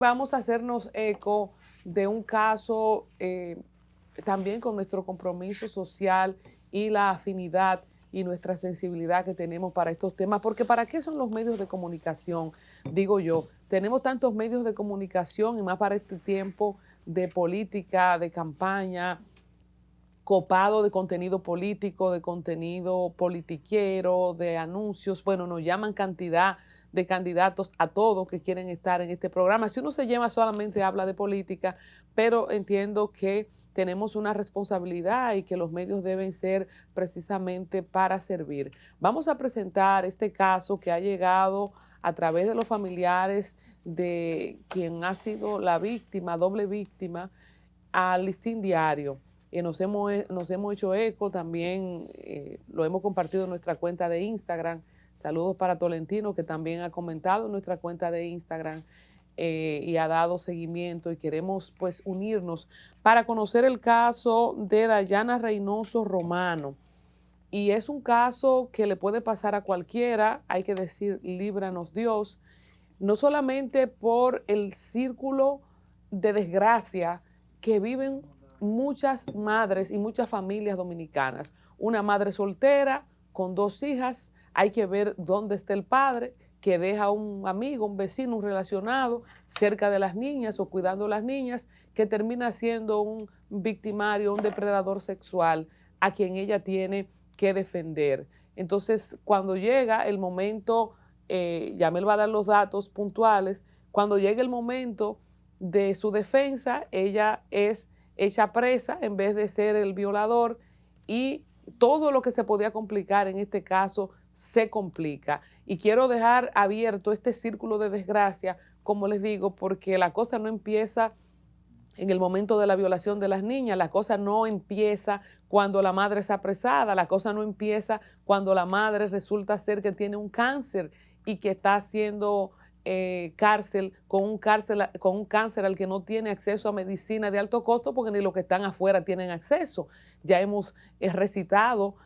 Vamos a hacernos eco de un caso también con nuestro compromiso social y la afinidad y nuestra sensibilidad que tenemos para estos temas, porque ¿para qué son los medios de comunicación? Digo yo, tenemos tantos medios de comunicación y más para este tiempo de política, de campaña, copado de contenido político, de contenido politiquero, de anuncios. Bueno, nos llaman cantidad de candidatos a todos que quieren estar en este programa. Si uno se llama solamente habla de política, pero entiendo que tenemos una responsabilidad y que los medios deben ser precisamente para servir. Vamos a presentar este caso que ha llegado a través de los familiares de quien ha sido la víctima, doble víctima, al Listín Diario. Nos hemos hecho eco, también lo hemos compartido en nuestra cuenta de Instagram. Saludos para Tolentino, que también ha comentado en nuestra cuenta de Instagram y ha dado seguimiento, y queremos pues unirnos para conocer el caso de Dayana Reynoso Romano. Y es un caso que le puede pasar a cualquiera, hay que decir, líbranos Dios, no solamente por el círculo de desgracia que viven muchas madres y muchas familias dominicanas. Una madre soltera con dos hijas, hay que ver dónde está el padre, que deja un amigo, un vecino, un relacionado cerca de las niñas o cuidando a las niñas, que termina siendo un victimario, un depredador sexual a quien ella tiene que defender. Entonces, cuando llega el momento, Yamel va a dar los datos puntuales, cuando llega el momento de su defensa, ella es hecha presa en vez de ser el violador, y todo lo que se podía complicar en este caso se complica. Y quiero dejar abierto este círculo de desgracia, como les digo, porque la cosa no empieza en el momento de la violación de las niñas, la cosa no empieza cuando la madre es apresada, la cosa no empieza cuando la madre resulta ser que tiene un cáncer y que está haciendo con un cáncer al que no tiene acceso a medicina de alto costo, porque ni los que están afuera tienen acceso. Ya hemos recitado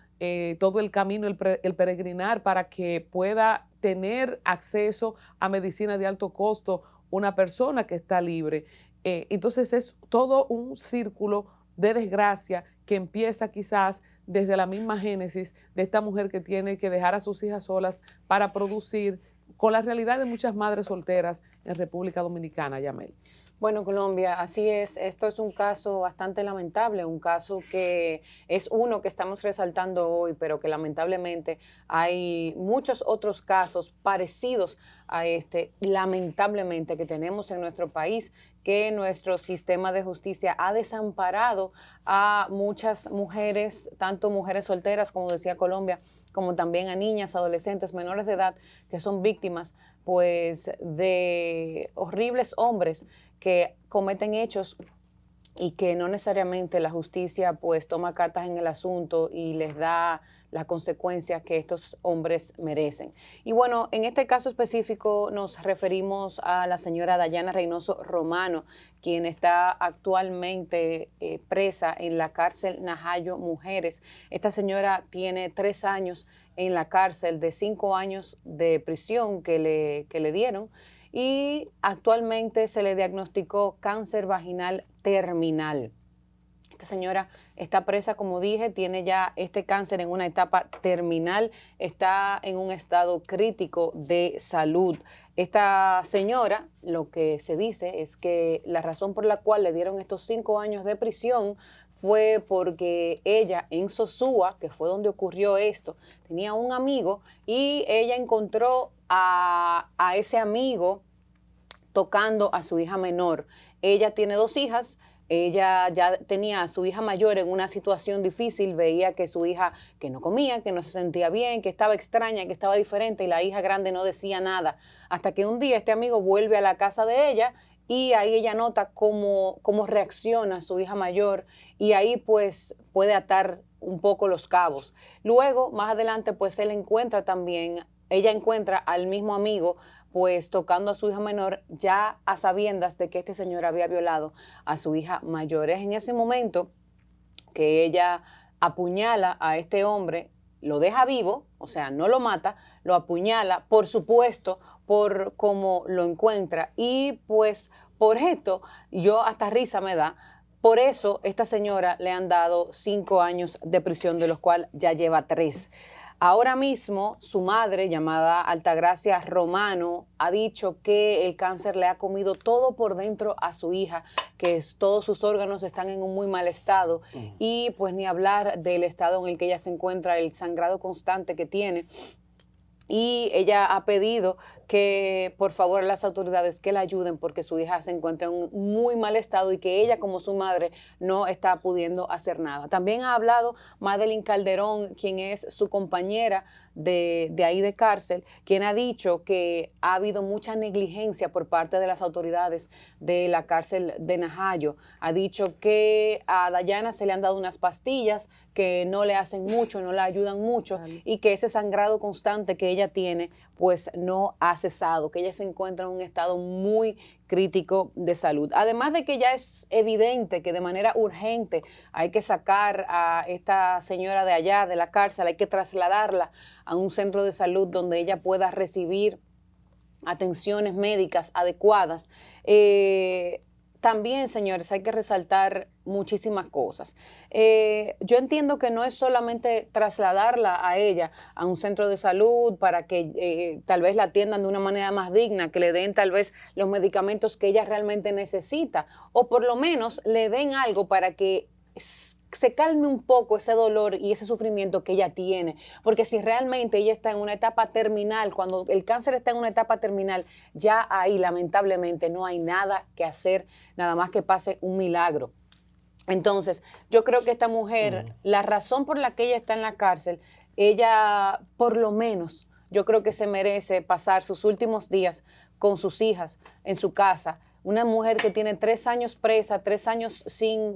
todo el camino, el peregrinar para que pueda tener acceso a medicina de alto costo una persona que está libre. Entonces es todo un círculo de desgracia que empieza quizás desde la misma génesis de esta mujer que tiene que dejar a sus hijas solas para producir, con la realidad de muchas madres solteras en República Dominicana, Yamel. Bueno, Colombia, así es. Esto es un caso bastante lamentable, un caso que es uno que estamos resaltando hoy, pero que lamentablemente hay muchos otros casos parecidos a este, lamentablemente, que tenemos en nuestro país, que nuestro sistema de justicia ha desamparado a muchas mujeres, tanto mujeres solteras, como decía Colombia, como también a niñas, adolescentes, menores de edad, que son víctimas pues de horribles hombres que cometen hechos y que no necesariamente la justicia pues toma cartas en el asunto y les da las consecuencias que estos hombres merecen. Y bueno, en este caso específico nos referimos a la señora Dayana Reynoso Romano, quien está actualmente presa en la cárcel Najayo Mujeres. Esta señora tiene 3 años en la cárcel de 5 años de prisión que le dieron, y actualmente se le diagnosticó cáncer vaginal terminal. Esta señora está presa, como dije, tiene ya este cáncer en una etapa terminal, está en un estado crítico de salud. Esta señora, lo que se dice es que la razón por la cual le dieron estos 5 años de prisión fue porque ella en Sosúa, que fue donde ocurrió esto, tenía un amigo y ella encontró a ese amigo tocando a su hija menor. Ella tiene 2 hijas. Ella ya tenía a su hija mayor en una situación difícil, veía que su hija que no comía, que no se sentía bien, que estaba extraña, que estaba diferente, y la hija grande no decía nada. Hasta que un día este amigo vuelve a la casa de ella y ahí ella nota cómo reacciona su hija mayor, y ahí pues puede atar un poco los cabos. Luego, más adelante, pues ella encuentra al mismo amigo pues tocando a su hija menor, ya a sabiendas de que este señor había violado a su hija mayor. Es en ese momento que ella apuñala a este hombre, lo deja vivo, o sea, no lo mata, lo apuñala, por supuesto, por cómo lo encuentra, y pues Por esto, yo hasta risa me da. Por eso, esta señora le han dado 5 años de prisión, de los cuales ya lleva 3. Ahora mismo, su madre, llamada Altagracia Romano, ha dicho que el cáncer le ha comido todo por dentro a su hija, que todos sus órganos están en un muy mal estado y pues ni hablar del estado en el que ella se encuentra, el sangrado constante que tiene. Y ella ha pedido que por favor las autoridades que la ayuden porque su hija se encuentra en un muy mal estado y que ella como su madre no está pudiendo hacer nada. También ha hablado Madeline Calderón, quien es su compañera de ahí de cárcel, quien ha dicho que ha habido mucha negligencia por parte de las autoridades de la cárcel de Najayo. Ha dicho que a Dayana se le han dado unas pastillas que no le hacen mucho, no la ayudan mucho y que ese sangrado constante que ella tiene pues no ha cesado, que ella se encuentra en un estado muy crítico de salud. Además de que ya es evidente que de manera urgente hay que sacar a esta señora de allá, de la cárcel, hay que trasladarla a un centro de salud donde ella pueda recibir atenciones médicas adecuadas. También, señores, hay que resaltar muchísimas cosas. Yo entiendo que no es solamente trasladarla a ella a un centro de salud para que tal vez la atiendan de una manera más digna, que le den tal vez los medicamentos que ella realmente necesita, o por lo menos le den algo para que se calme un poco ese dolor y ese sufrimiento que ella tiene, porque si realmente ella está en una etapa terminal, cuando el cáncer está en una etapa terminal, ya ahí lamentablemente no hay nada que hacer, nada más que pase un milagro. Entonces, yo creo que esta mujer, la razón por la que ella está en la cárcel, ella por lo menos, yo creo que se merece pasar sus últimos días con sus hijas en su casa. Una mujer que tiene 3 años presa, 3 años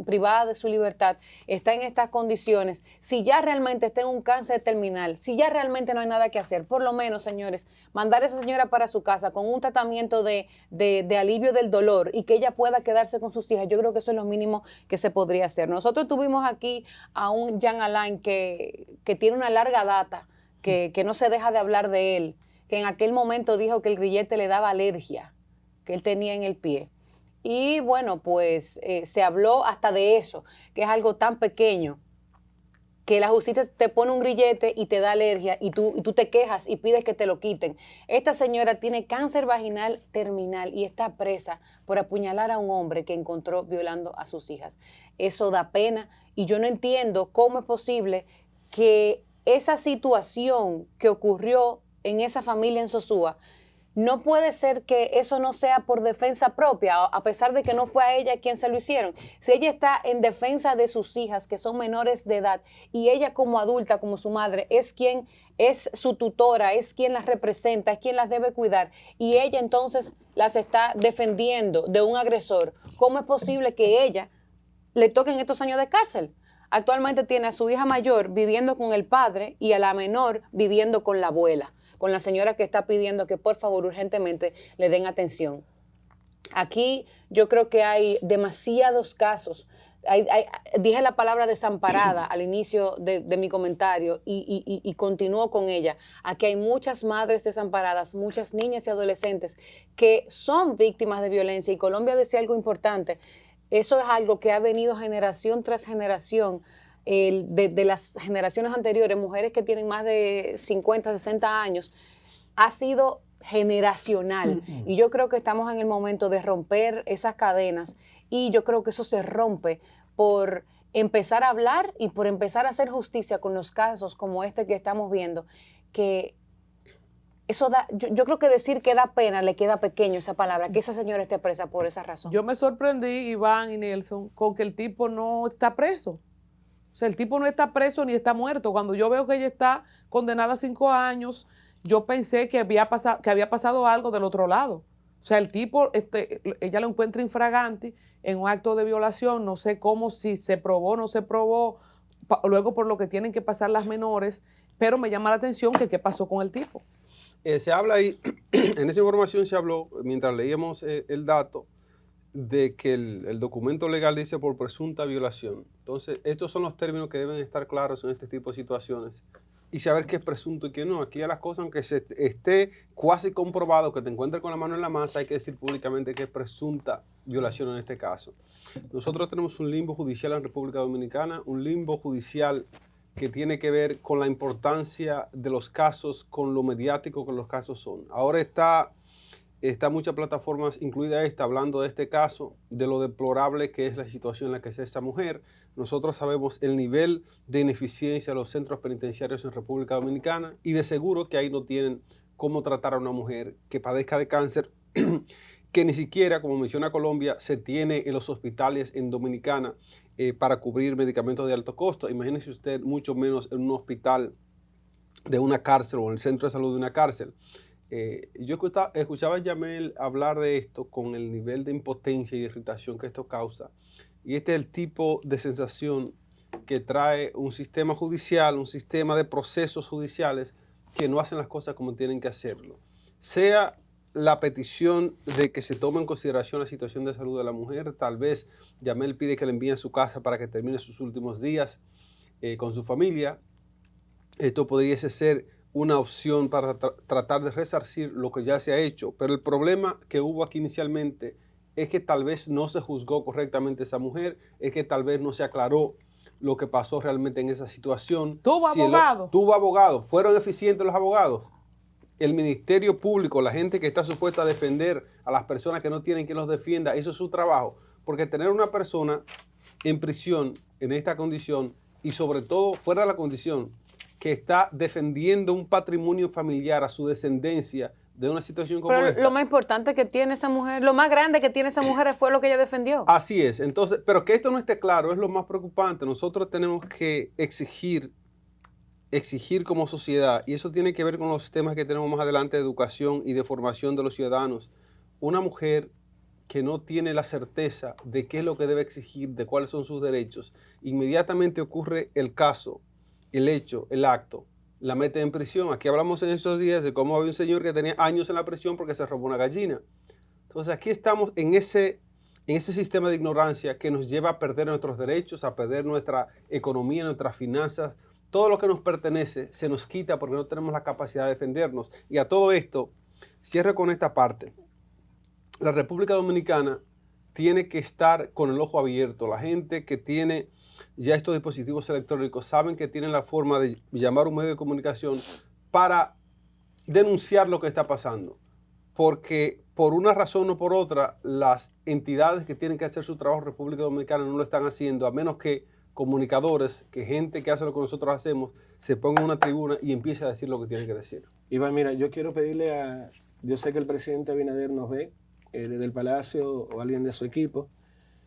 privada de su libertad, está en estas condiciones. Si ya realmente está en un cáncer terminal, si ya realmente no hay nada que hacer, por lo menos, señores, mandar a esa señora para su casa con un tratamiento de alivio del dolor y que ella pueda quedarse con sus hijas, yo creo que eso es lo mínimo que se podría hacer. Nosotros tuvimos aquí a un Jean Alain que tiene una larga data, que no se deja de hablar de él, que en aquel momento dijo que el grillete le daba alergia que él tenía en el pie. Y bueno, pues se habló hasta de eso, que es algo tan pequeño, que la justicia te pone un grillete y te da alergia y tú te quejas y pides que te lo quiten. Esta señora tiene cáncer vaginal terminal y está presa por apuñalar a un hombre que encontró violando a sus hijas. Eso da pena y yo no entiendo cómo es posible que esa situación que ocurrió en esa familia en Sosúa, no puede ser que eso no sea por defensa propia, a pesar de que no fue a ella quien se lo hicieron. Si ella está en defensa de sus hijas, que son menores de edad, y ella como adulta, como su madre, es quien es su tutora, es quien las representa, es quien las debe cuidar, y ella entonces las está defendiendo de un agresor, ¿cómo es posible que ella le toquen estos años de cárcel? Actualmente tiene a su hija mayor viviendo con el padre y a la menor viviendo con la abuela, con la señora que está pidiendo que por favor urgentemente le den atención. Aquí yo creo que hay demasiados casos. Dije la palabra desamparada al inicio de mi comentario y continúo con ella. Aquí hay muchas madres desamparadas, muchas niñas y adolescentes que son víctimas de violencia. Y Colombia decía algo importante. Eso es algo que ha venido generación tras generación de las generaciones anteriores, mujeres que tienen más de 50, 60 años, ha sido generacional. Y yo creo que estamos en el momento de romper esas cadenas y yo creo que eso se rompe por empezar a hablar y por empezar a hacer justicia con los casos como este que estamos viendo, que eso da, yo creo que decir que da pena le queda pequeño esa palabra, que esa señora esté presa por esa razón. Yo me sorprendí, Iván y Nelson, con que el tipo no está preso. O sea, el tipo no está preso ni está muerto. Cuando yo veo que ella está condenada a 5 años, yo pensé que había pasado algo del otro lado. O sea, el tipo, ella lo encuentra infraganti en un acto de violación, no sé cómo, si se probó o no se probó, luego por lo que tienen que pasar las menores, pero me llama la atención que qué pasó con el tipo. Se habla ahí, en esa información se habló, mientras leíamos el dato, de que el documento legal dice por presunta violación. Entonces, estos son los términos que deben estar claros en este tipo de situaciones, y saber qué es presunto y qué no. Aquí a las cosas, aunque se esté cuasi comprobado que te encuentres con la mano en la masa, hay que decir públicamente que es presunta violación en este caso. Nosotros tenemos un limbo judicial en República Dominicana, un limbo judicial que tiene que ver con la importancia de los casos, con lo mediático que los casos son. Ahora está muchas plataformas, incluida esta, hablando de este caso, de lo deplorable que es la situación en la que está esa mujer. Nosotros sabemos el nivel de ineficiencia de los centros penitenciarios en República Dominicana y de seguro que ahí no tienen cómo tratar a una mujer que padezca de cáncer, que ni siquiera, como menciona Colombia, se tiene en los hospitales en Dominicana para cubrir medicamentos de alto costo. Imagínese usted, mucho menos en un hospital de una cárcel o en el centro de salud de una cárcel. Yo escuchaba a Yamel hablar de esto con el nivel de impotencia y de irritación que esto causa. Y este es el tipo de sensación que trae un sistema judicial, un sistema de procesos judiciales que no hacen las cosas como tienen que hacerlo. Sea la petición de que se tome en consideración la situación de salud de la mujer, tal vez Yamel pide que le envíen a su casa para que termine sus últimos días con su familia. Esto podría ser una opción para tratar de resarcir lo que ya se ha hecho. Pero el problema que hubo aquí inicialmente es que tal vez no se juzgó correctamente a esa mujer, es que tal vez no se aclaró lo que pasó realmente en esa situación. ¿Tuvo abogado? Tuvo abogado. ¿Fueron eficientes los abogados? El Ministerio Público, la gente que está supuesta a defender a las personas que no tienen quien los defienda, eso es su trabajo. Porque tener una persona en prisión en esta condición y sobre todo fuera de la condición, que está defendiendo un patrimonio familiar a su descendencia de una situación como esta. Lo más importante que tiene esa mujer, lo más grande que tiene esa mujer fue lo que ella defendió. Así es. Entonces, pero que esto no esté claro es lo más preocupante. Nosotros tenemos que exigir como sociedad, y eso tiene que ver con los temas que tenemos más adelante de educación y de formación de los ciudadanos. Una mujer que no tiene la certeza de qué es lo que debe exigir, de cuáles son sus derechos, inmediatamente ocurre el caso, el hecho, el acto, la mete en prisión. Aquí hablamos en esos días de cómo había un señor que tenía años en la prisión porque se robó una gallina. Entonces aquí estamos en ese sistema de ignorancia que nos lleva a perder nuestros derechos, a perder nuestra economía, nuestras finanzas. Todo lo que nos pertenece se nos quita porque no tenemos la capacidad de defendernos. Y a todo esto, cierro con esta parte. La República Dominicana tiene que estar con el ojo abierto. La gente que tiene ya estos dispositivos electrónicos saben que tienen la forma de llamar a un medio de comunicación para denunciar lo que está pasando. Porque por una razón o por otra, las entidades que tienen que hacer su trabajo en República Dominicana no lo están haciendo, a menos que comunicadores, que gente que hace lo que nosotros hacemos, se ponga en una tribuna y empiece a decir lo que tiene que decir. Iván, mira, yo quiero pedirle yo sé que el presidente Abinader nos ve desde el Palacio o alguien de su equipo.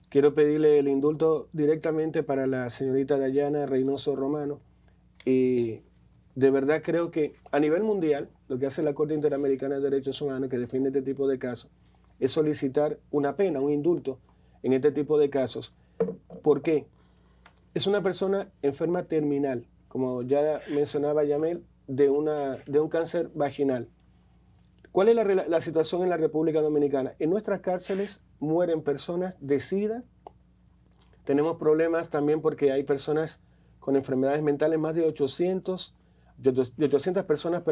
Quiero pedirle el indulto directamente para la señorita Dayana Reynoso Romano. Y de verdad creo que a nivel mundial, lo que hace la Corte Interamericana de Derechos Humanos, que defiende este tipo de casos, es solicitar una pena, un indulto en este tipo de casos. ¿Por qué? Es una persona enferma terminal, como ya mencionaba Yamel, de un cáncer vaginal. ¿Cuál es la situación en la República Dominicana? En nuestras cárceles mueren personas de SIDA. Tenemos problemas también porque hay personas con enfermedades mentales, más de 800 personas,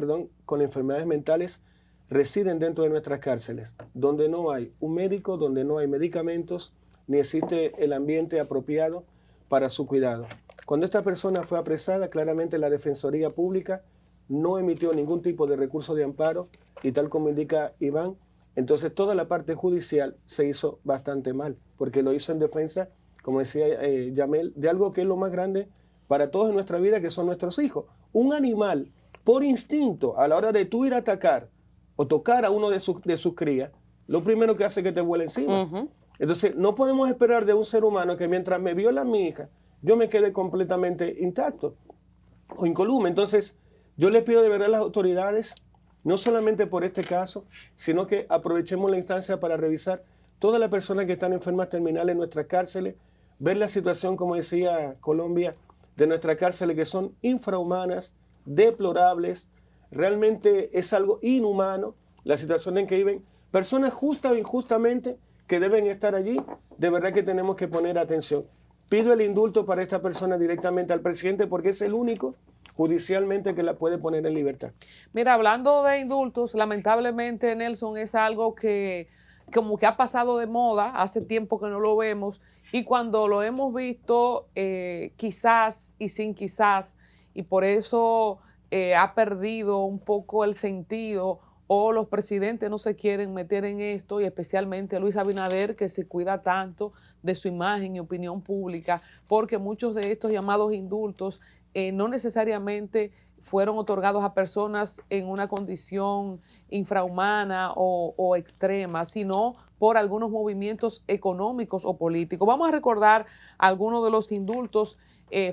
con enfermedades mentales residen dentro de nuestras cárceles, donde no hay un médico, donde no hay medicamentos, ni existe el ambiente apropiado para su cuidado. Cuando esta persona fue apresada, claramente la Defensoría Pública no emitió ningún tipo de recurso de amparo y tal como indica Iván, entonces toda la parte judicial se hizo bastante mal, porque lo hizo en defensa, como decía Yamel, de algo que es lo más grande para todos en nuestra vida, que son nuestros hijos. Un animal, por instinto, a la hora de tú ir a atacar o tocar a uno de sus crías, lo primero que hace es que te vuela encima. Uh-huh. Entonces, no podemos esperar de un ser humano que mientras me viola a mi hija, yo me quede completamente intacto o incolume. Entonces, yo le pido de verdad a las autoridades, no solamente por este caso, sino que aprovechemos la instancia para revisar todas las personas que están enfermas terminales en nuestras cárceles, ver la situación, como decía Colombia, de nuestras cárceles que son infrahumanas, deplorables, realmente es algo inhumano la situación en que viven personas justa o injustamente que deben estar allí. De verdad que tenemos que poner atención. Pido el indulto para esta persona directamente al presidente porque es el único judicialmente que la puede poner en libertad. Mira, hablando de indultos, lamentablemente, Nelson, es algo que como que ha pasado de moda, hace tiempo que no lo vemos, y cuando lo hemos visto, quizás y sin quizás, y por eso ha perdido un poco el sentido, o los presidentes no se quieren meter en esto, y especialmente Luis Abinader, que se cuida tanto de su imagen y opinión pública, porque muchos de estos llamados indultos no necesariamente fueron otorgados a personas en una condición infrahumana o extrema, sino por algunos movimientos económicos o políticos. Vamos a recordar algunos de los indultos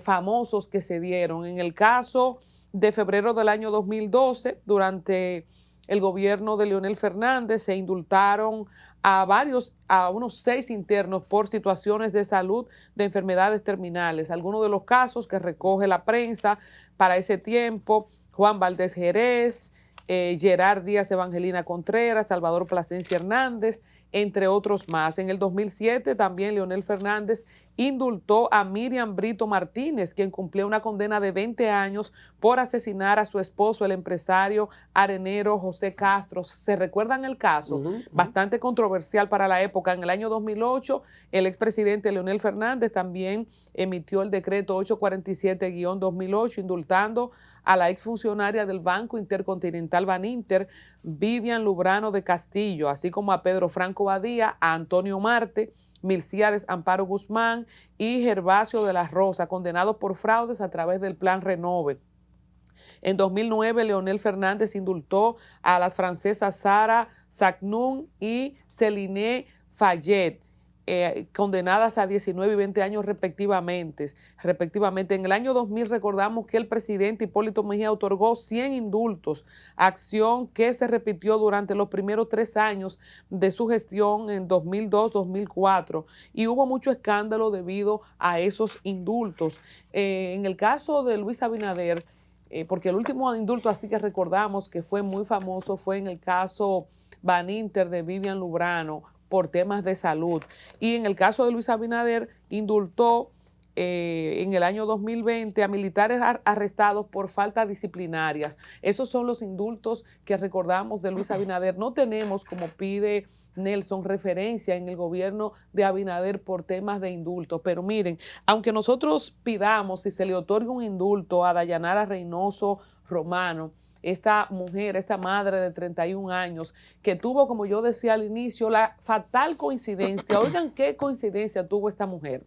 famosos que se dieron. En el caso de febrero del año 2012, durante el gobierno de Leonel Fernández, se indultaron a unos 6 internos por situaciones de salud de enfermedades terminales. Algunos de los casos que recoge la prensa para ese tiempo: Juan Valdés Jerez, Gerard Díaz Evangelina Contreras, Salvador Plasencia Hernández, entre otros más. En el 2007 también Leonel Fernández indultó a Miriam Brito Martínez, quien cumplía una condena de 20 años por asesinar a su esposo, el empresario arenero José Castro. ¿Se recuerdan el caso? Bastante controversial para la época. En el año 2008, el expresidente Leonel Fernández también emitió el decreto 847-2008, indultando a la exfuncionaria del Banco Intercontinental Baninter, Vivian Lubrano de Castillo, así como a Pedro Franco Badía, a Antonio Marte, Milcíades Amparo Guzmán y Gervasio de la Rosa, condenados por fraudes a través del Plan Renove. En 2009, Leonel Fernández indultó a las francesas Sara Sacnun y Céline Fayet, condenadas a 19 y 20 años respectivamente. En el año 2000 recordamos que el presidente Hipólito Mejía otorgó 100 indultos, acción que se repitió durante los primeros 3 años de su gestión en 2002-2004, y hubo mucho escándalo debido a esos indultos. En el caso de Luis Abinader, porque el último indulto así que recordamos que fue muy famoso fue en el caso Baninter de Vivian Lubrano, por temas de salud. Y en el caso de Luis Abinader, indultó en el año 2020 a militares arrestados por faltas disciplinarias. Esos son los indultos que recordamos de Luis Abinader. No tenemos, como pide Nelson, referencia en el gobierno de Abinader por temas de indultos. Pero miren, aunque nosotros pidamos si se le otorga un indulto a Dayanara Reynoso Romano, esta mujer, esta madre de 31 años, que tuvo, como yo decía al inicio, la fatal coincidencia. Oigan qué coincidencia tuvo esta mujer.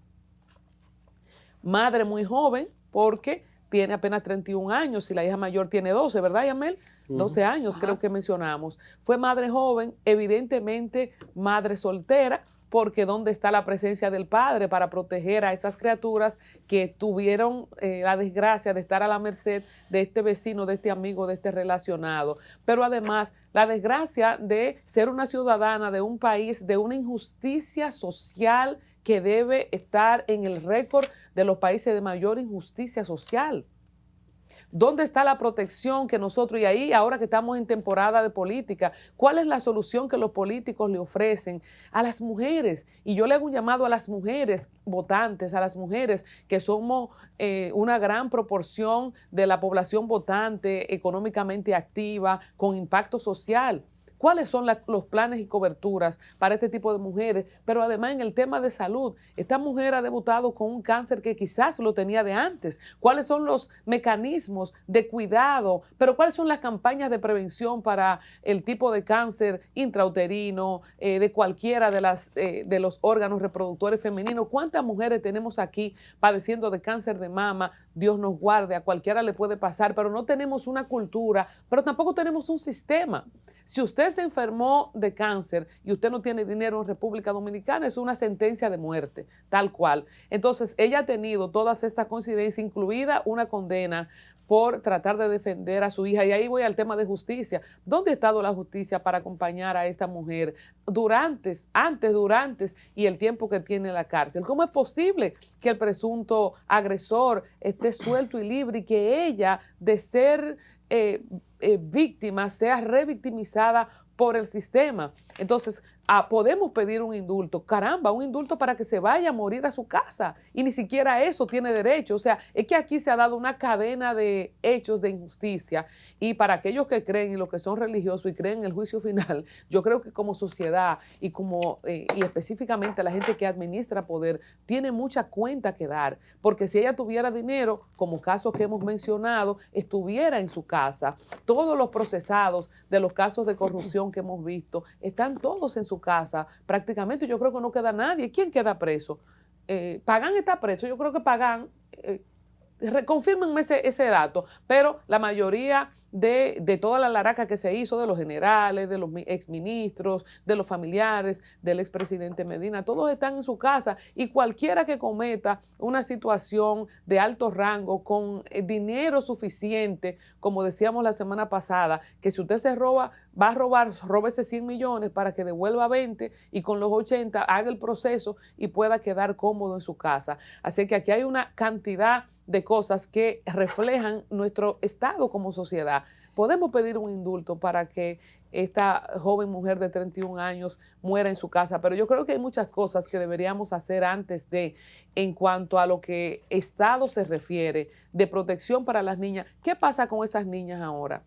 Madre muy joven, porque tiene apenas 31 años y la hija mayor tiene 12, ¿verdad, Yamel? 12 años, creo que mencionamos. Fue madre joven, evidentemente madre soltera, porque ¿dónde está la presencia del padre para proteger a esas criaturas que tuvieron la desgracia de estar a la merced de este vecino, de este amigo, de este relacionado? Pero además, la desgracia de ser una ciudadana de un país, de una injusticia social que debe estar en el récord de los países de mayor injusticia social. ¿Dónde está la protección que nosotros, y ahí ahora que estamos en temporada de política, cuál es la solución que los políticos le ofrecen a las mujeres? Y yo le hago un llamado a las mujeres votantes, a las mujeres que somos una gran proporción de la población votante, económicamente activa, con impacto social. ¿Cuáles son los planes y coberturas para este tipo de mujeres? Pero además en el tema de salud, esta mujer ha debutado con un cáncer que quizás lo tenía de antes. ¿Cuáles son los mecanismos de cuidado? Pero ¿cuáles son las campañas de prevención para el tipo de cáncer intrauterino, de cualquiera de los órganos reproductores femeninos? ¿Cuántas mujeres tenemos aquí padeciendo de cáncer de mama? Dios nos guarde, a cualquiera le puede pasar, pero no tenemos una cultura, pero tampoco tenemos un sistema. Si usted se enfermó de cáncer y usted no tiene dinero en República Dominicana, es una sentencia de muerte, tal cual. Entonces, ella ha tenido todas estas coincidencias, incluida una condena por tratar de defender a su hija. Y ahí voy al tema de justicia. ¿Dónde ha estado la justicia para acompañar a esta mujer durante y el tiempo que tiene en la cárcel? ¿Cómo es posible que el presunto agresor esté suelto y libre y que ella, de ser víctima, sea revictimizada por el sistema. Entonces, podemos pedir un indulto. Caramba, un indulto para que se vaya a morir a su casa. Y ni siquiera eso tiene derecho. O sea, es que aquí se ha dado una cadena de hechos de injusticia. Y para aquellos que creen y los que son religiosos y creen en el juicio final, yo creo que como sociedad y y específicamente la gente que administra poder, tiene mucha cuenta que dar. Porque si ella tuviera dinero, como casos que hemos mencionado, estuviera en su casa. Todos los procesados de los casos de corrupción que hemos visto están todos en su casa prácticamente. Yo creo que no queda nadie. ¿Quién queda preso? Pagán está preso. Yo creo que Pagán, confírmenme ese dato, pero la mayoría de toda la laraca que se hizo de los generales, de los exministros, de los familiares, del expresidente Medina, todos están en su casa y cualquiera que cometa una situación de alto rango con dinero suficiente, como decíamos la semana pasada, que si usted se roba, va a robar, róbese 100 millones para que devuelva 20 y con los 80 haga el proceso y pueda quedar cómodo en su casa. Así que aquí hay una cantidad de cosas que reflejan nuestro estado como sociedad. Podemos pedir un indulto para que esta joven mujer de 31 años muera en su casa, pero yo creo que hay muchas cosas que deberíamos hacer antes en cuanto a lo que Estado se refiere, de protección para las niñas. ¿Qué pasa con esas niñas ahora?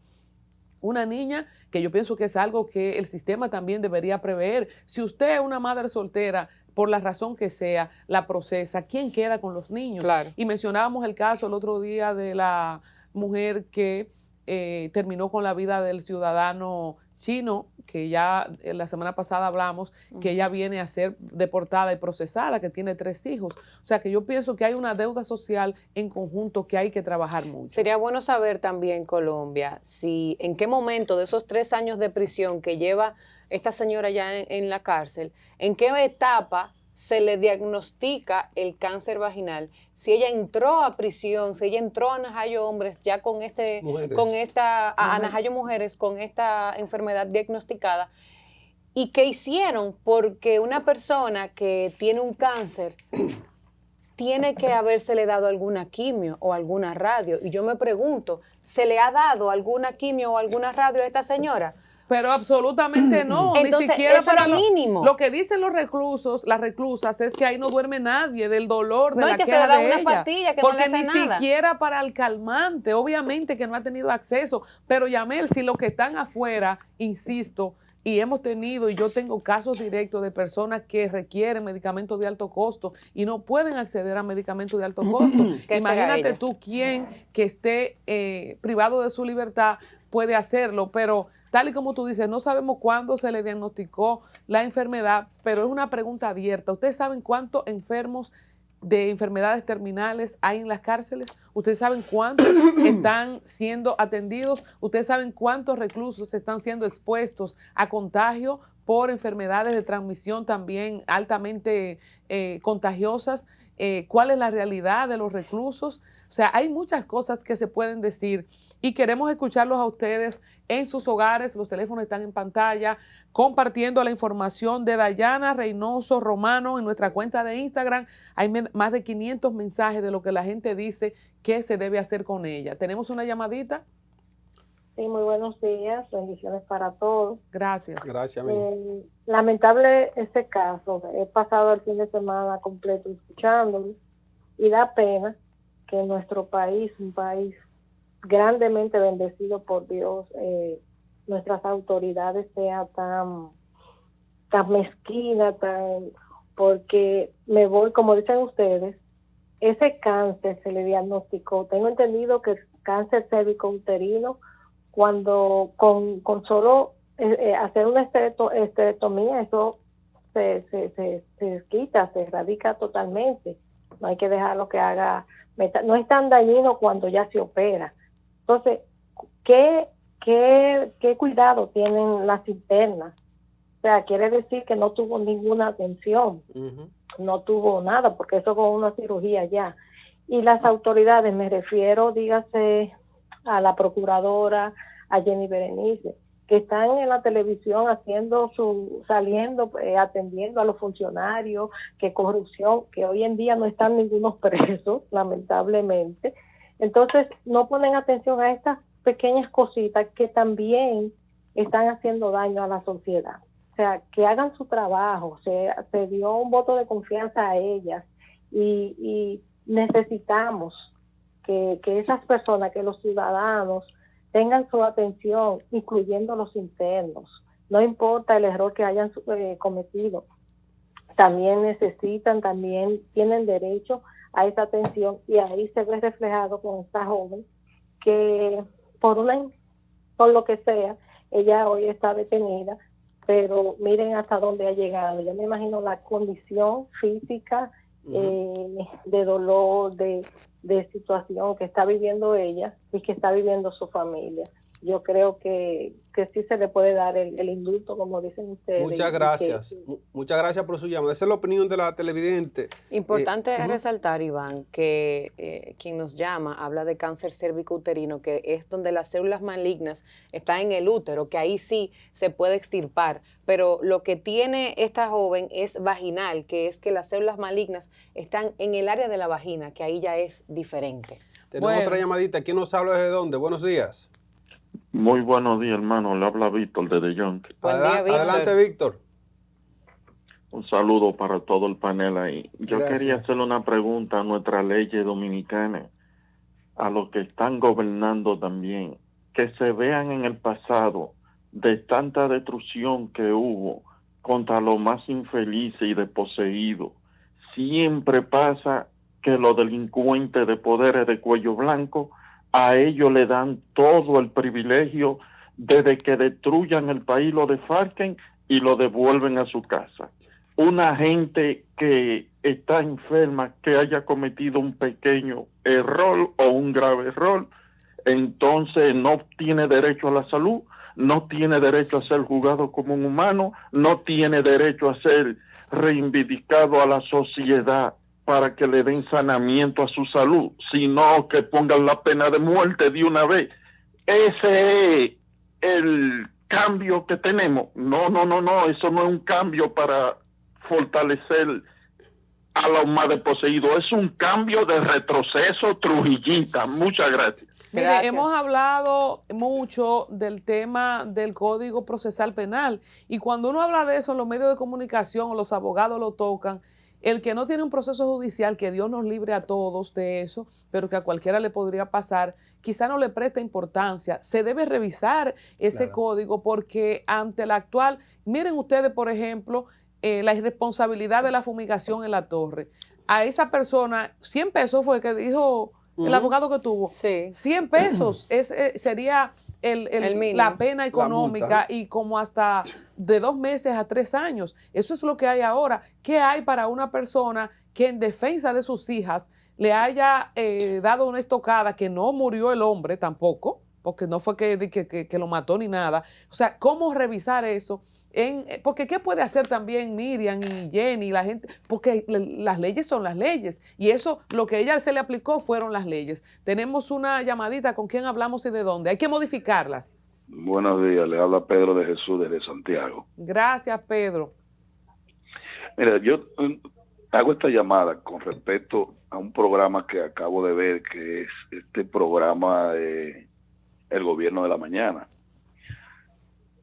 Una niña que yo pienso que es algo que el sistema también debería prever. Si usted es una madre soltera, por la razón que sea, la procesa, ¿quién queda con los niños? Claro. Y mencionábamos el caso el otro día de la mujer que terminó con la vida del ciudadano chino, que ya la semana pasada hablamos, que ella viene a ser deportada y procesada, que tiene 3 hijos. O sea que yo pienso que hay una deuda social en conjunto que hay que trabajar mucho. Sería bueno saber también, Colombia, si en qué momento de esos 3 años de prisión que lleva esta señora ya en la cárcel, en qué etapa se le diagnostica el cáncer vaginal, si ella entró a prisión, si ella entró a Najayo Hombres ya con a Najayo Mujeres con esta enfermedad diagnosticada, y qué hicieron, porque una persona que tiene un cáncer tiene que habérsele dado alguna quimio o alguna radio, y yo me pregunto, ¿se le ha dado alguna quimio o alguna radio a esta señora? Pero absolutamente no. Entonces, ni siquiera eso para era mínimo. Lo que dicen los reclusos, las reclusas, es que ahí no duerme nadie del dolor, de No, la y que se queja le da de una ella. pastilla que Porque no le hace ni nada. siquiera para el calmante, obviamente que no ha tenido acceso. Pero Yamel, si los que están afuera, insisto, y hemos tenido, y yo tengo casos directos de personas que requieren medicamentos de alto costo y no pueden acceder a medicamentos de alto costo. ¿Qué será Imagínate ella? tú quién que esté privado de su libertad puede hacerlo, pero tal y como tú dices, no sabemos cuándo se le diagnosticó la enfermedad, pero es una pregunta abierta. ¿Ustedes saben cuántos enfermos de enfermedades terminales hay en las cárceles? ¿Ustedes saben cuántos están siendo atendidos? ¿Ustedes saben cuántos reclusos están siendo expuestos a contagio por enfermedades de transmisión también altamente contagiosas? ¿Cuál es la realidad de los reclusos? O sea, hay muchas cosas que se pueden decir y queremos escucharlos a ustedes en sus hogares. Los teléfonos están en pantalla, compartiendo la información de Dayana Reynoso Romano en nuestra cuenta de Instagram. Hay más de 500 mensajes de lo que la gente dice que se debe hacer con ella. ¿Tenemos una llamadita? Sí, muy buenos días, bendiciones para todos. Gracias. Gracias, amigo. Lamentable este caso, he pasado el fin de semana completo escuchándolo y da pena que en nuestro país, un país grandemente bendecido por Dios, nuestras autoridades sean tan mezquinas, porque me voy, como dicen ustedes, ese cáncer se le diagnosticó, tengo entendido que cáncer cérvico-uterino, cuando con solo hacer una esterectomía, eso se quita, se erradica totalmente. No hay que dejarlo que haga, no es tan dañino cuando ya se opera. Entonces, ¿qué cuidado tienen las internas? O sea, quiere decir que no tuvo ninguna atención, no tuvo nada, porque eso fue una cirugía ya. Y las autoridades, me refiero, dígase, a la procuradora, a Jenny Berenice, que están en la televisión atendiendo a los funcionarios, que corrupción, que hoy en día no están ningunos presos, lamentablemente. Entonces, no ponen atención a estas pequeñas cositas que también están haciendo daño a la sociedad. O sea, que hagan su trabajo, se dio un voto de confianza a ellas y necesitamos que esas personas, que los ciudadanos tengan su atención, incluyendo los internos. No importa el error que hayan cometido, también tienen derecho a esa atención, y ahí se ve reflejado con esta joven que por lo que sea, ella hoy está detenida, pero miren hasta dónde ha llegado. Yo me imagino la condición física, de dolor, de situación que está viviendo ella y que está viviendo su familia. Yo creo que sí se le puede dar el indulto, como dicen ustedes. Muchas gracias. Muchas gracias por su llamada. Esa es la opinión de la televidente. Importante es resaltar, Iván, que quien nos llama habla de cáncer cérvico-uterino, que es donde las células malignas están en el útero, que ahí sí se puede extirpar. Pero lo que tiene esta joven es vaginal, que es que las células malignas están en el área de la vagina, que ahí ya es diferente. Tenemos otra llamadita. ¿Quién nos habla desde dónde? Buenos días. Muy buenos días, hermano. Le habla Víctor desde Yonke. Buen día, Víctor. Adelante, Víctor. Un saludo para todo el panel ahí. Yo Gracias. quería hacerle una pregunta a nuestras leyes dominicanas, a los que están gobernando también, que se vean en el pasado de tanta destrucción que hubo contra los más infelices y desposeídos. Siempre pasa que los delincuentes de poderes de cuello blanco, a ellos le dan todo el privilegio desde que destruyan el país, lo desfalquen y lo devuelven a su casa. Una gente que está enferma, que haya cometido un pequeño error o un grave error, entonces no tiene derecho a la salud, no tiene derecho a ser juzgado como un humano, no tiene derecho a ser reivindicado a la sociedad para que le den sanamiento a su salud, sino que pongan la pena de muerte de una vez. Ese es el cambio que tenemos. No, eso no es un cambio para fortalecer a los más desposeídos, es un cambio de retroceso trujillita. Muchas gracias. Mire, Gracias. hemos hablado mucho del tema del Código Procesal Penal, y cuando uno habla de eso en los medios de comunicación o los abogados lo tocan, el que no tiene un proceso judicial, que Dios nos libre a todos de eso, pero que a cualquiera le podría pasar, quizá no le presta importancia. Se debe revisar ese código, porque ante la actual, miren ustedes, por ejemplo, la irresponsabilidad de la fumigación en la torre. A esa persona, 100 pesos fue que dijo el abogado que tuvo. Sí. 100 pesos sería El mínimo. la pena económica, multa. y como hasta de 2 meses a 3 años. Eso es lo que hay ahora. ¿Qué hay para una persona que en defensa de sus hijas le haya dado una estocada, que no murió el hombre tampoco, porque no fue que lo mató ni nada? O sea, ¿cómo revisar eso? Porque ¿qué puede hacer también Miriam y Jenny, la gente? Porque las leyes son las leyes, y eso, lo que a ella se le aplicó fueron las leyes. Tenemos una llamadita. ¿Con quién hablamos y de dónde? Hay que modificarlas. Buenos días, le habla Pedro de Jesús desde Santiago. Gracias, Pedro. Mira, yo hago esta llamada con respecto a un programa que acabo de ver, que es este programa de El Gobierno de la Mañana,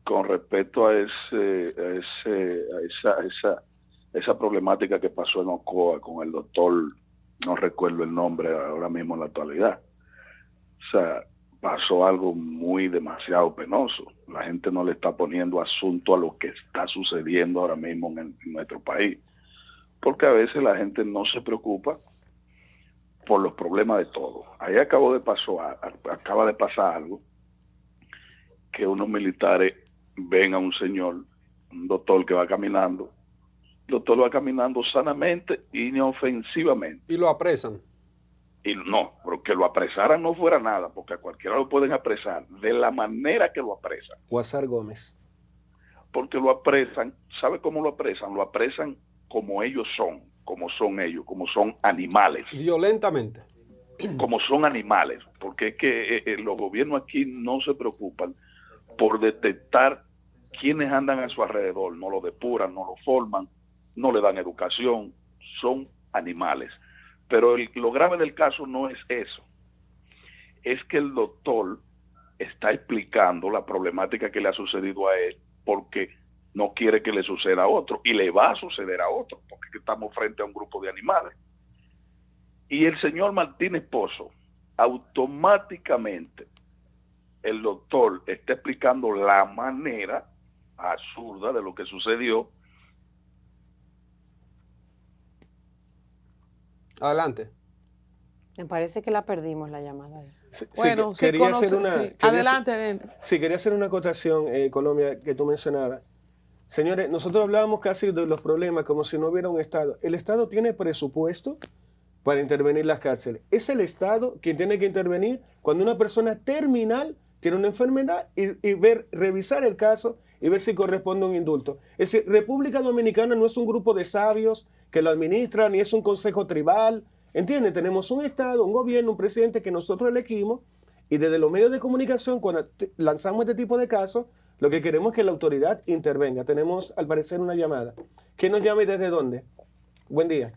con respecto a esa problemática que pasó en Ocoa con el doctor, no recuerdo el nombre ahora mismo en la actualidad. O sea, pasó algo demasiado penoso. La gente no le está poniendo asunto a lo que está sucediendo ahora mismo en nuestro país, porque a veces la gente no se preocupa por los problemas de todo. Ahí acaba de pasar algo, que unos militares ven a un señor, un doctor que va caminando. El doctor va caminando sanamente y inofensivamente. Y lo apresan. Y no, porque lo apresaran no fuera nada, porque a cualquiera lo pueden apresar de la manera que lo apresan. Guasar Gómez. Porque lo apresan, ¿sabe cómo lo apresan? Lo apresan como ellos son ellos, como son animales. Violentamente. Como son animales, porque es que los gobiernos aquí no se preocupan por detectar quiénes andan a su alrededor, no lo depuran, no lo forman, no le dan educación, son animales. Pero lo grave del caso no es eso, es que el doctor está explicando la problemática que le ha sucedido a él porque no quiere que le suceda a otro y le va a suceder a otro porque estamos frente a un grupo de animales. Y el señor Martínez Pozo, automáticamente, el doctor está explicando la manera absurda de lo que sucedió. Adelante. Me parece que la perdimos la llamada. Bueno, sí, quería hacer una, sí. Adelante. Sí, quería hacer una acotación, Colombia, que tú mencionabas. Señores, nosotros hablábamos casi de los problemas como si no hubiera un Estado. El Estado tiene presupuesto para intervenir las cárceles. Es el Estado quien tiene que intervenir cuando una persona terminal tiene una enfermedad y revisar el caso y ver si corresponde a un indulto. Es decir, República Dominicana no es un grupo de sabios que lo administran, ni es un consejo tribal. ¿Entienden? Tenemos un Estado, un gobierno, un presidente que nosotros elegimos y desde los medios de comunicación, cuando lanzamos este tipo de casos, lo que queremos es que la autoridad intervenga. Tenemos, al parecer, una llamada. ¿Quién nos llama y desde dónde? Buen día.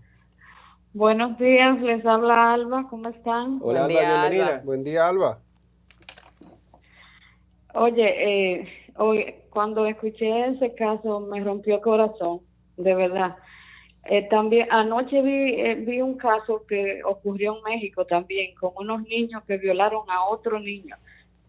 Buenos días, les habla Alba, ¿cómo están? Hola, Buen día, Alba, bienvenida. Alba. Buen día, Alba. Oye, hoy, cuando escuché ese caso me rompió el corazón, de verdad. También anoche vi un caso que ocurrió en México también, con unos niños que violaron a otro niño,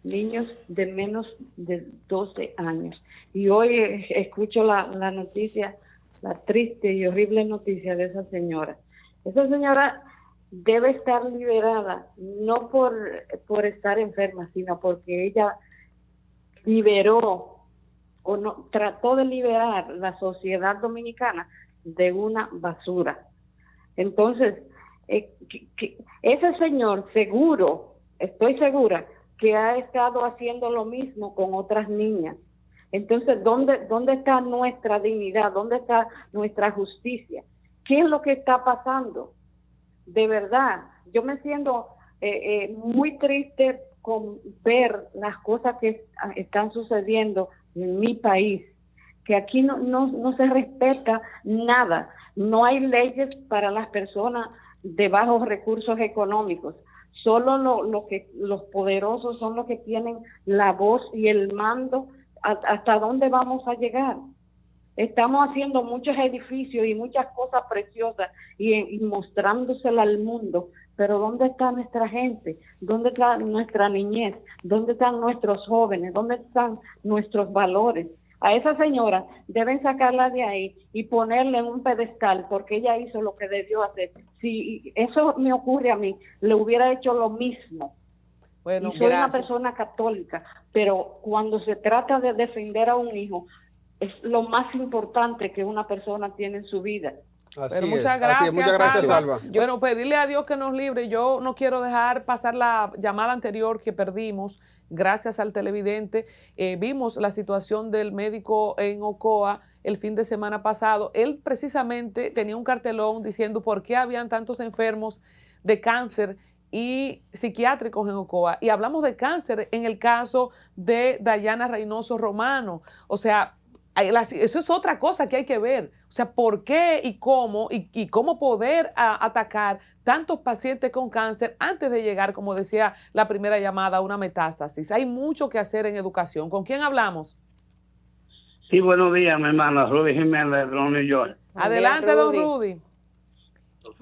niños de menos de 12 años. Y hoy escucho la noticia, la triste y horrible noticia de esa señora. Esa señora debe estar liberada, no por estar enferma, sino porque ella liberó o no trató de liberar la sociedad dominicana de una basura. Entonces, ese señor seguro, estoy segura, que ha estado haciendo lo mismo con otras niñas. Entonces, ¿dónde está nuestra dignidad? ¿Dónde está nuestra justicia? ¿Qué es lo que está pasando? De verdad, yo me siento muy triste con ver las cosas que están sucediendo en mi país, que aquí no se respeta nada. No hay leyes para las personas de bajos recursos económicos. Solo los poderosos son los que tienen la voz y el mando. ¿Hasta dónde vamos a llegar? Estamos haciendo muchos edificios y muchas cosas preciosas y mostrándoselas al mundo, pero ¿dónde está nuestra gente? ¿Dónde está nuestra niñez? ¿Dónde están nuestros jóvenes? ¿Dónde están nuestros valores? A esa señora deben sacarla de ahí y ponerle en un pedestal porque ella hizo lo que debió hacer. Si eso me ocurre a mí, le hubiera hecho lo mismo. Bueno, y soy gracias. una persona católica, pero cuando se trata de defender a un hijo, es lo más importante que una persona tiene en su vida. Así Pero es, muchas así gracias, es. Muchas gracias, Alba. Alba. Bueno, pedirle a Dios que nos libre. Yo no quiero dejar pasar la llamada anterior que perdimos gracias al televidente. Vimos la situación del médico en Ocoa el fin de semana pasado. Él precisamente tenía un cartelón diciendo por qué habían tantos enfermos de cáncer y psiquiátricos en Ocoa. Y hablamos de cáncer en el caso de Dayana Reynoso Romano. O sea, eso es otra cosa que hay que ver. O sea, por qué y cómo poder atacar tantos pacientes con cáncer antes de llegar, como decía la primera llamada, a una metástasis. Hay mucho que hacer en educación. ¿Con quién hablamos? Sí, buenos días, mi hermana. Rudy Jiménez de Bronx, New York. Adelante, don Rudy.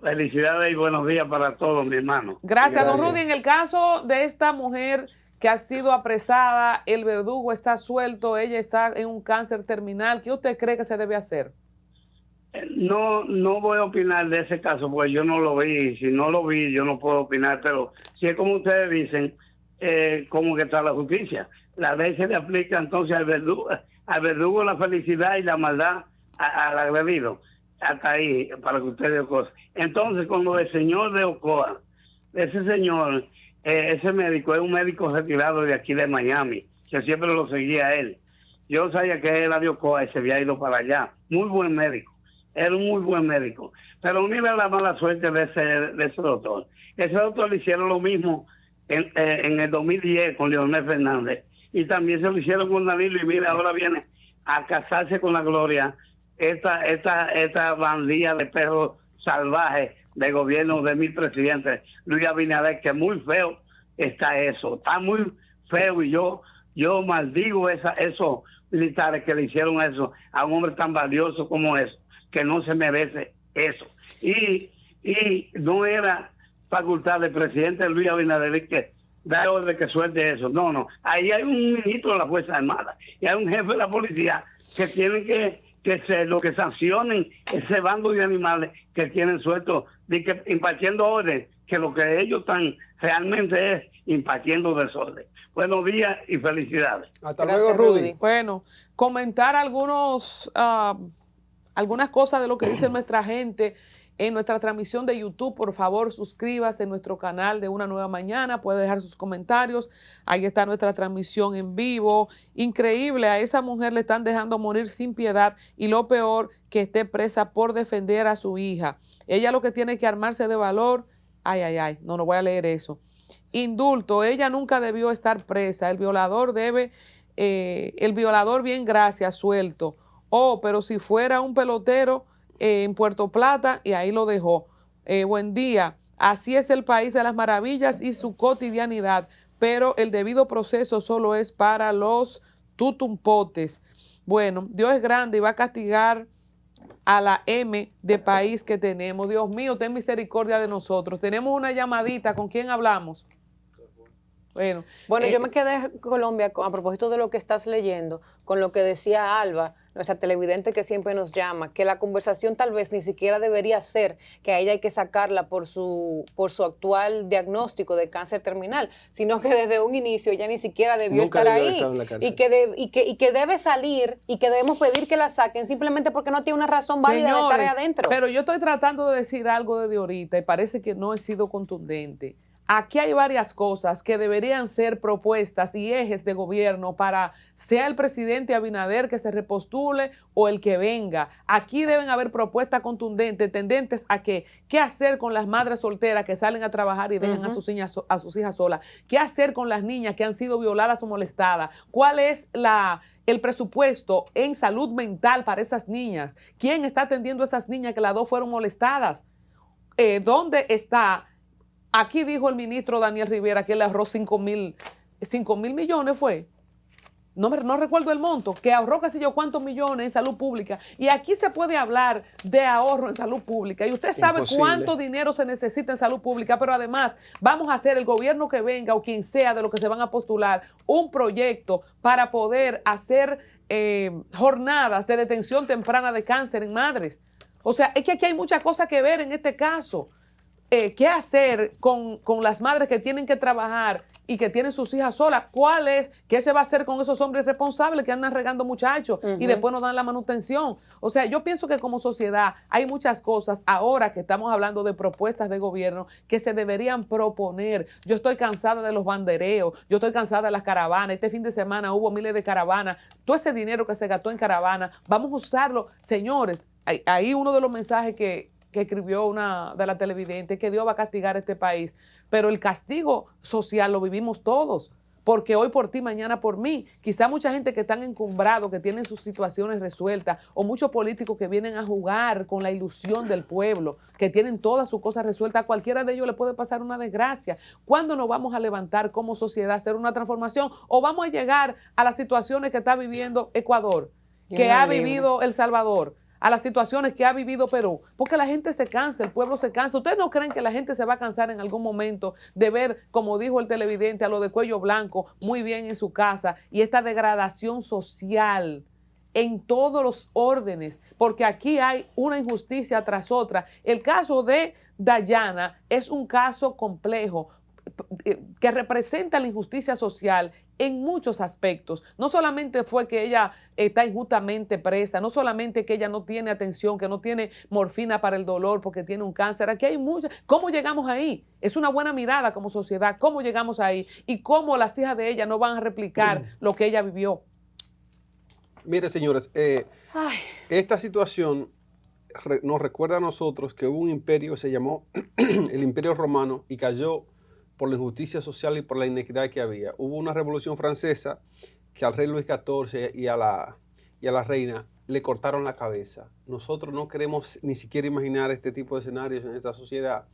Felicidades y buenos días para todos, mi hermano. Gracias, don Rudy. En el caso de esta mujer que ha sido apresada, el verdugo está suelto, ella está en un cáncer terminal. ¿Qué usted cree que se debe hacer? No voy a opinar de ese caso, pues yo no lo vi. Si no lo vi, yo no puedo opinar. Pero si es como ustedes dicen, ¿cómo que está la justicia? La ley se le aplica entonces al verdugo la felicidad y la maldad al agredido. Hasta ahí, para que ustedes cosas. Entonces, con lo del señor de Ocoa, ese señor, ese médico es un médico retirado de aquí de Miami, que siempre lo seguía a él. Yo sabía que él era de Ocoa y se había ido para allá. Muy buen médico. Era un muy buen médico. Pero mira la mala suerte de ese doctor. Ese doctor le hicieron lo mismo en el 2010 con Leonel Fernández. Y también se lo hicieron con Danilo. Y mira, ahora viene a casarse con la Gloria esta bandilla de perros salvajes de gobierno de mi presidente Luis Abinader, que muy feo está eso. Está muy feo, y yo maldigo esos militares que le hicieron eso a un hombre tan valioso como eso, que no se merece eso. Y no era facultad del presidente Luis Abinader que dar orden que suelte eso. No. Ahí hay un ministro de la Fuerza Armada y hay un jefe de la policía que tienen que ser los que sancionen ese bando de animales que tienen sueltos, impartiendo orden, que lo que ellos están realmente es impartiendo desorden. Buenos días y felicidades. Hasta Gracias, luego, Rudy. Bueno, comentar algunas cosas de lo que dice nuestra gente en nuestra transmisión de YouTube. Por favor, suscríbase en nuestro canal de Una Nueva Mañana, puede dejar sus comentarios. Ahí está nuestra transmisión en vivo. Increíble, a esa mujer le están dejando morir sin piedad y lo peor, que esté presa por defender a su hija. Ella lo que tiene que armarse de valor. No voy a leer eso. Indulto, ella nunca debió estar presa. El violador bien gracias, suelto. Pero si fuera un pelotero en Puerto Plata, y ahí lo dejó. Buen día. Así es el país de las maravillas y su cotidianidad, pero el debido proceso solo es para los tutumpotes. Bueno, Dios es grande y va a castigar a la M de país que tenemos. Dios mío, ten misericordia de nosotros. Tenemos una llamadita. ¿Con quién hablamos? Bueno, yo me quedé en Colombia a propósito de lo que estás leyendo, con lo que decía Alba, nuestra televidente que siempre nos llama, que la conversación tal vez ni siquiera debería ser que a ella hay que sacarla por su actual diagnóstico de cáncer terminal, sino que desde un inicio ella ni siquiera debió estar ahí y que debe salir y que debemos pedir que la saquen simplemente porque no tiene una razón válida de estar ahí adentro. Pero yo estoy tratando de decir algo desde ahorita y parece que no he sido contundente. Aquí hay varias cosas que deberían ser propuestas y ejes de gobierno para, sea el presidente Abinader que se repostule o el que venga. Aquí deben haber propuestas contundentes, tendentes a qué hacer con las madres solteras que salen a trabajar y dejan a sus hijas solas. ¿Qué hacer con las niñas que han sido violadas o molestadas? ¿Cuál es el presupuesto en salud mental para esas niñas? ¿Quién está atendiendo a esas niñas que las dos fueron molestadas? ¿Dónde está? Aquí dijo el ministro Daniel Rivera que él ahorró 5 mil millones, ¿fue? No recuerdo el monto, que ahorró qué sé yo cuántos millones en salud pública. Y aquí se puede hablar de ahorro en salud pública. Y usted sabe cuánto dinero se necesita en salud pública, pero además vamos a hacer, el gobierno que venga o quien sea de lo que se van a postular, un proyecto para poder hacer jornadas de detención temprana de cáncer en madres. O sea, es que aquí hay muchas cosas que ver en este caso. ¿Qué hacer con las madres que tienen que trabajar y que tienen sus hijas solas? ¿Qué se va a hacer con esos hombres responsables que andan regando muchachos y después no dan la manutención? O sea, yo pienso que como sociedad hay muchas cosas ahora que estamos hablando de propuestas de gobierno que se deberían proponer. Yo estoy cansada de los bandereos, yo estoy cansada de las caravanas. Este fin de semana hubo miles de caravanas. Todo ese dinero que se gastó en caravanas, vamos a usarlo. Señores, ahí uno de los mensajes que escribió una de las televidentes, que Dios va a castigar a este país, pero el castigo social lo vivimos todos, porque hoy por ti, mañana por mí. Quizá mucha gente que están encumbrados, que tienen sus situaciones resueltas, o muchos políticos que vienen a jugar con la ilusión del pueblo, que tienen todas sus cosas resueltas, a cualquiera de ellos le puede pasar una desgracia. ¿Cuándo nos vamos a levantar como sociedad, hacer una transformación, o vamos a llegar a las situaciones que está viviendo Ecuador, que ha vivido El Salvador, a las situaciones que ha vivido Perú? Porque la gente se cansa, el pueblo se cansa. ¿Ustedes no creen que la gente se va a cansar en algún momento de ver, como dijo el televidente, a lo de cuello blanco muy bien en su casa, y esta degradación social en todos los órdenes? Porque aquí hay una injusticia tras otra. El caso de Dayana es un caso complejo que representa la injusticia social en muchos aspectos. No solamente fue que ella está injustamente presa, no solamente que ella no tiene atención, que no tiene morfina para el dolor porque tiene un cáncer. Aquí hay muchas. ¿Cómo llegamos ahí? Es una buena mirada como sociedad. ¿Cómo llegamos ahí? Y cómo las hijas de ella no van a replicar lo que ella vivió. Mire, señores, esta situación nos recuerda a nosotros que hubo un imperio que se llamó el Imperio Romano y cayó por la injusticia social y por la inequidad que había. Hubo una revolución francesa que al rey Luis XIV y a la reina le cortaron la cabeza. Nosotros no queremos ni siquiera imaginar este tipo de escenarios en esta sociedad,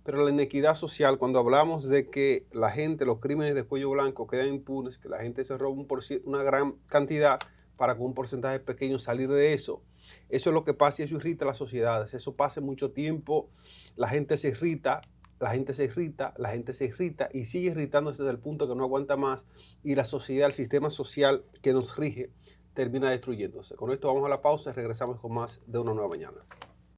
Pero la inequidad social, cuando hablamos de que la gente, los crímenes de cuello blanco quedan impunes, que la gente se roba una gran cantidad para con un porcentaje pequeño salir de eso, eso es lo que pasa y eso irrita a las sociedades. Eso pasa mucho tiempo, la gente se irrita, la gente se irrita, la gente se irrita y sigue irritándose desde el punto que no aguanta más y la sociedad, el sistema social que nos rige, termina destruyéndose. Con esto vamos a la pausa y regresamos con más de Una Nueva Mañana.